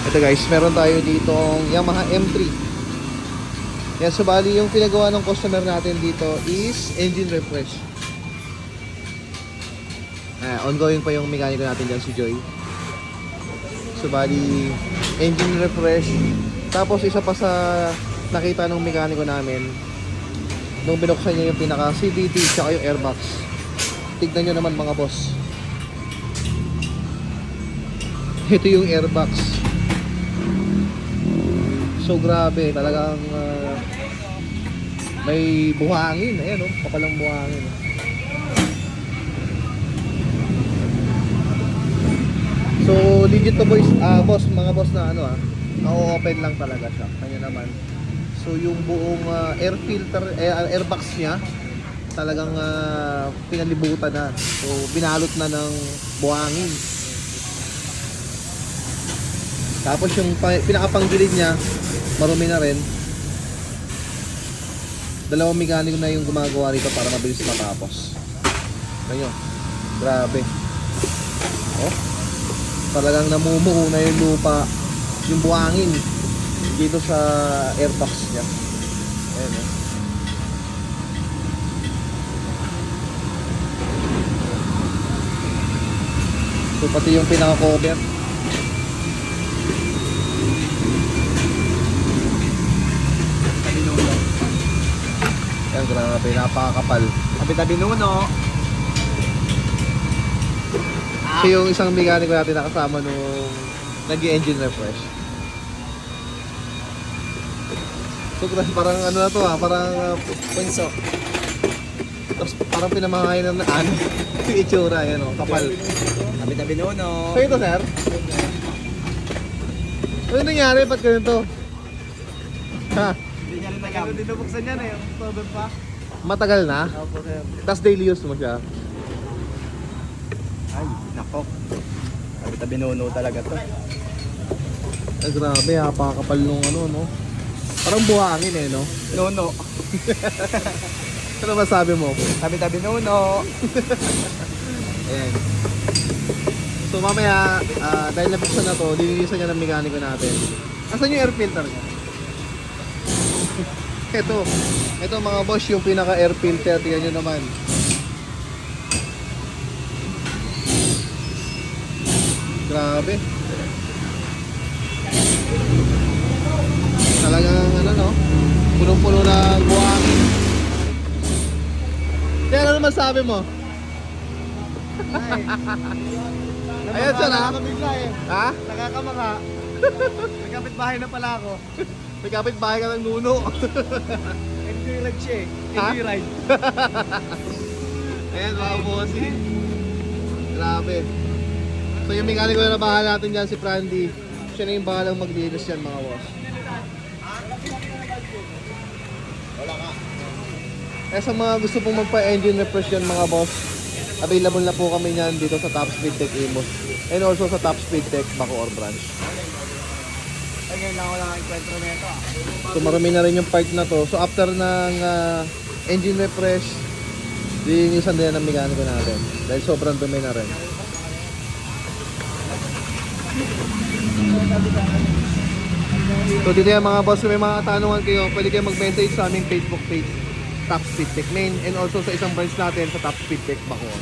Ito guys, meron tayo ditong Yamaha M3. Yan, so bali yung pinagawa ng customer natin dito is engine refresh. Ongoing pa yung mekaniko natin dyan, si Joy. So bali, engine refresh. Tapos isa pa sa nakita ng mekaniko namin, nung binuksan niya yung pinaka CVT tsaka yung airbox. Tignan nyo naman mga boss. Ito yung airbox. So grabe, talagang may buhangin. Ayan oh, kapalang buhangin. So legit to boys, boss, mga boss na ano na-open lang talaga siya. Kanya naman. So yung buong air filter, airbox niya talagang pinalibutan na. So binalot na ng buhangin. Tapos yung pinakapanggilid niya, marumi na rin. Dalawang mekaniko na yung gumagawa rito para mabilis matapos. Ganyan. Grabe. Oh. Talagang namumuo na yung lupa, yung buhangin dito sa airbox niya. Ayan eh. So pati yung pinaka-cover. Ayan, grabe, napakakapal. Tabi-tabi nuno. So yung isang mekaniko natin nakasama nung nag-engine refresh. So parang ano na to parang Punso. tapos parang pinamahain na ano yung itsura, yan o, kapal. Tabi-tabi nuno. So ito sir, ano nangyari? Ba't ganito? Ha? Hindi niya rin nagam. Hindi nabuksan yan eh. October pa. Matagal na? Opo sir. Tapos daily use mo siya? Ay, nako. Tabi-tabi nuno talaga to. Ay grabe, kapakapal nung ano, no? Parang buhangin eh, no? Nuno. Ano masabi mo? Tabi-tabi nuno. Ayan. So mamaya, dahil nabuksan na to, lilinisan niya ng mekaniko natin. Asan yung air filter niya? Ito mga boss, yung pinaka air filter, tingnan nyo naman. Grabe. Talagang ano no, punong-puno ng buhangin. Kaya ano naman sabi mo? Ayan sir ha? Nakakabigla eh. Ha? Nakakamaka. May kapitbahay na pala ako. May kapitbahay ka ng nuno. Enjoy ride siya eh. Ha? Enjoy ride. Ayan mga bossy. Grabe. So yung mekaniko na bahala natin dyan si Frandy. Siya na yung bahalang maglinis yan mga boss. Eh sa mga gusto pong magpa-engine refresh yan mga boss, available na po kami niyan dito sa Top Speed Tech Imus. And also sa Top Speed Tech Bacoor branch. Ay, ngayon lang ako lang enkwentro na ito. So marami na rin yung part na to. So after ng engine refresh, linisan din ng mekaniko natin. Dahil sobrang dumi na rin. So dito yan mga boss, kung may mga tanungan kayo, pwede kayo mag-message sa aming Facebook page, Top Speed Tech Main, and also sa isang branch natin sa Top Speed Tech Bacoor.